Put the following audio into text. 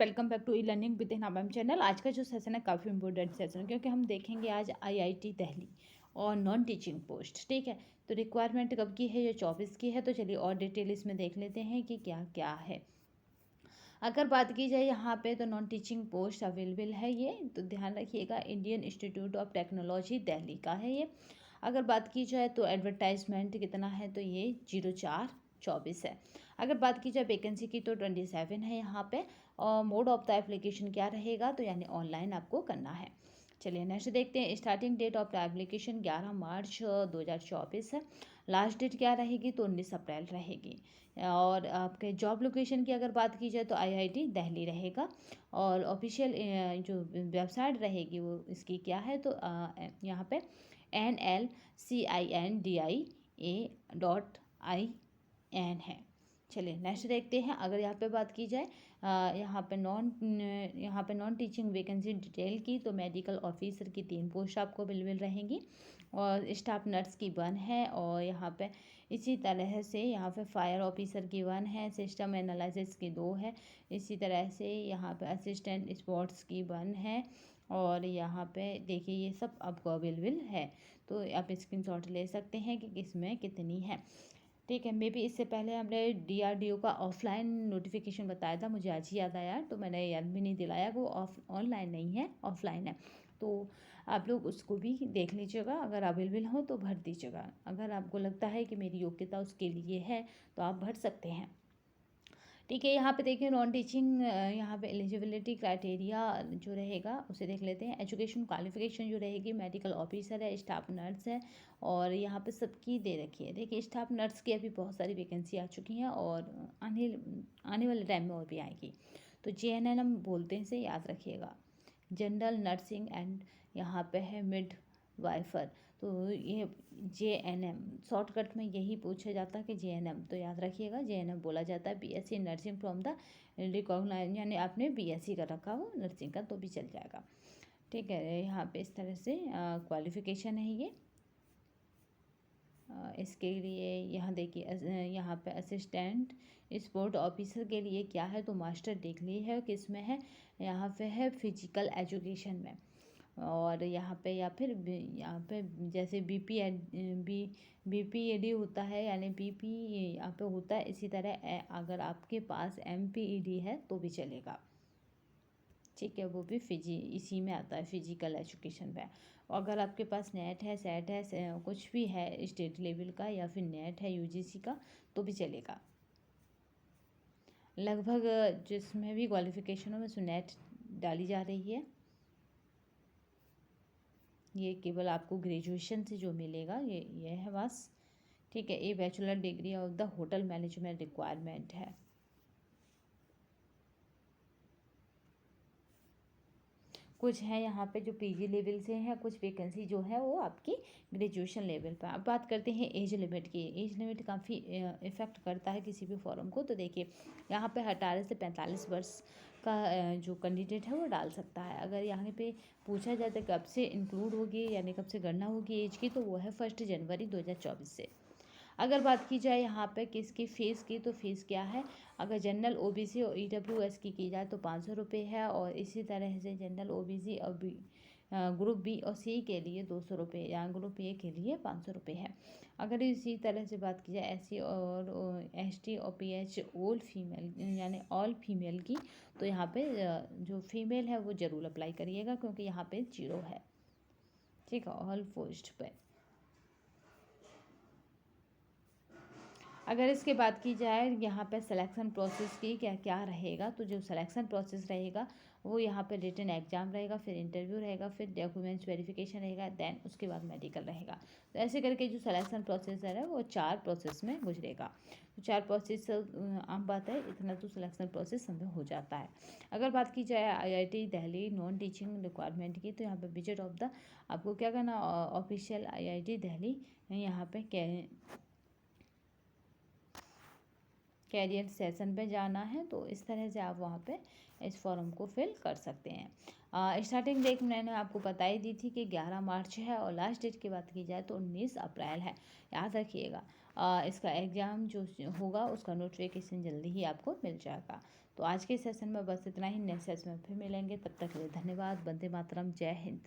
Welcome back to E learning with Nabam channel. आज का जो सेशन है काफ़ी इंपॉर्टेंट सेशन है क्योंकि हम देखेंगे आज आईआईटी दिल्ली और नॉन टीचिंग पोस्ट। ठीक है, तो रिक्वायरमेंट कब की है? ये 24 की है। तो चलिए और डिटेल इसमें देख लेते हैं कि क्या क्या है। अगर बात की जाए यहाँ पे तो नॉन टीचिंग पोस्ट अवेलेबल है ये, तो ध्यान रखिएगा Indian institute of technology Delhi का है ये। अगर बात की जाए तो एडवर्टाइजमेंट कितना है, तो ये 04/24 है। अगर बात की जाए वैकेंसी की तो 27 है यहाँ पे। और मोड ऑफ द एप्लीकेशन क्या रहेगा, तो यानी ऑनलाइन आपको करना है। चलिए नेक्स्ट देखते हैं। Starting date of the application 11 March 2024 है। लास्ट डेट क्या रहेगी, तो 19 अप्रैल रहेगी। और आपके जॉब लोकेशन की अगर बात की जाए तो आईआईटी दिल्ली रहेगा। और ऑफिशियल जो वेबसाइट रहेगी वो इसकी क्या है, तो यहाँ पे NLCINDIA.IN है। चलिए नेक्स्ट देखते हैं। अगर यहाँ पे बात की जाए यहाँ पे नॉन टीचिंग वैकेंसी डिटेल की, तो मेडिकल ऑफिसर की 3 पोस्ट आपको अवेलेबल रहेंगी और स्टाफ नर्स की 1 है। और यहाँ पे इसी तरह से यहाँ पे फायर ऑफिसर की 1 है, सिस्टम एनालिसिस की 2 है। इसी तरह से यहाँ पे असिस्टेंट स्पोर्ट्स की 1 है। और यहाँ पे देखिए ये सब आपको अवेलेबल है, तो आप स्क्रीनशॉट ले सकते हैं कि किसमें कितनी है। ठीक है, मे बी इससे पहले हमने DRDO का ऑफलाइन नोटिफिकेशन बताया था, मुझे आज ही याद आया, तो मैंने याद भी नहीं दिलाया। वो ऑनलाइन नहीं है, ऑफलाइन है। तो आप लोग उसको भी देख लीजिएगा, अगर अवेलेबल हो तो भर दीजिएगा। अगर आपको लगता है कि मेरी योग्यता उसके लिए है तो आप भर सकते हैं। ठीक है, यहाँ पे देखिए नॉन टीचिंग यहाँ पे एलिजिबिलिटी क्राइटेरिया जो रहेगा उसे देख लेते हैं। एजुकेशन क्वालिफिकेशन जो रहेगी मेडिकल ऑफिसर है, स्टाफ नर्स है। और यहाँ पे सबकी दे रखी है। देखिए स्टाफ नर्स की अभी बहुत सारी वैकेंसी आ चुकी हैं और आने आने वाले टाइम में और भी आएगी। तो JNN बोलते हैं, इसे याद रखिएगा, जनरल नर्सिंग एंड यहाँ पे है मिड वाइफर। तो ये JNM शॉर्टकट में यही पूछा जाता है कि JNM, तो याद रखिएगा JNM बोला जाता है। BSc nursing from the recognise, यानी आपने BSc कर रखा हो नर्सिंग का तो भी चल जाएगा। ठीक है, यहाँ पे इस तरह से क्वालिफिकेशन है ये। इसके लिए यहाँ देखिए यहाँ पे असिस्टेंट स्पोर्ट ऑफिसर के लिए क्या है, तो मास्टर डिग्री है, किस में है, यहाँ पे है फिजिकल एजुकेशन में। और यहाँ पे या फिर यहाँ पे जैसे BPED होता है, यानी BP यहाँ पे होता है। इसी तरह अगर आपके पास MPED है तो भी चलेगा। ठीक है, वो भी इसी में आता है, फिजिकल एजुकेशन में। अगर आपके पास नेट है, सेट है, कुछ भी है स्टेट लेवल का, या फिर नेट है UGC का, तो भी चलेगा। लगभग जिसमें भी क्वालिफिकेशनों में नेट डाली जा रही है। ये केवल आपको ग्रेजुएशन से जो मिलेगा ये है बस। ठीक है, ये bachelor degree of the hotel management requirement है। कुछ है यहाँ पे जो PG लेवल से है, कुछ वैकेंसी जो है वो आपकी ग्रेजुएशन लेवल पर। अब बात करते हैं एज लिमिट की। एज लिमिट काफ़ी इफ़ेक्ट करता है किसी भी फॉर्म को। तो देखिए यहाँ पे 18 से 45 वर्ष का जो कैंडिडेट है वो डाल सकता है। अगर यहाँ पे पूछा जाए तो कब से इंक्लूड होगी, यानी कब से गणना होगी एज की, तो वो है 1 जनवरी 2024 से। अगर बात की जाए यहाँ पे किसकी फ़ीस की, तो फीस क्या है। अगर जनरल OBC और EWS की जाए तो 500 रुपये है। और इसी तरह से जनरल OBC और ग्रुप B और C के लिए 200 रुपये, या ग्रुप A के लिए 500 रुपये है। अगर इसी तरह से बात की जाए SC और ST और PH ऑल फीमेल, यानी ऑल फीमेल की, तो यहाँ पे जो फीमेल है वो ज़रूर अप्लाई करिएगा क्योंकि यहाँ पे 0 है। ठीक है, ऑल पोस्ट पे। अगर इसके बात की जाए यहाँ पे सिलेक्शन प्रोसेस की क्या क्या रहेगा, तो जो सिलेक्शन प्रोसेस रहेगा वो यहाँ पे रिटन एग्जाम रहेगा, फिर इंटरव्यू रहेगा, फिर डॉक्यूमेंट्स वेरिफिकेशन रहेगा, देन उसके बाद मेडिकल रहेगा। तो ऐसे करके जो सिलेक्शन प्रोसेस है वो 4 प्रोसेस में गुजरेगा। तो 4 प्रोसेस आम बात है, इतना तो सिलेक्शन प्रोसेस समय हो जाता है। अगर बात की जाए IIT Delhi non teaching requirement की, तो यहाँ पर विजिट ऑफ द आपको क्या करना, ऑफिशियल IIT दिल्ली यहाँ पे कैरियर सेशन पे जाना है। तो इस तरह से आप वहाँ पे इस फॉर्म को फिल कर सकते हैं। स्टार्टिंग डेट मैंने आपको बताई दी थी कि 11 मार्च है, और लास्ट डेट की बात की जाए तो 19 अप्रैल है, याद रखिएगा। इसका एग्ज़ाम जो होगा उसका नोटिफिकेशन जल्दी ही आपको मिल जाएगा। तो आज के सेशन में बस इतना ही। नेक्स्ट सेशन में फिर मिलेंगे, तब तक के लिए धन्यवाद। वंदे मातरम, जय हिंद।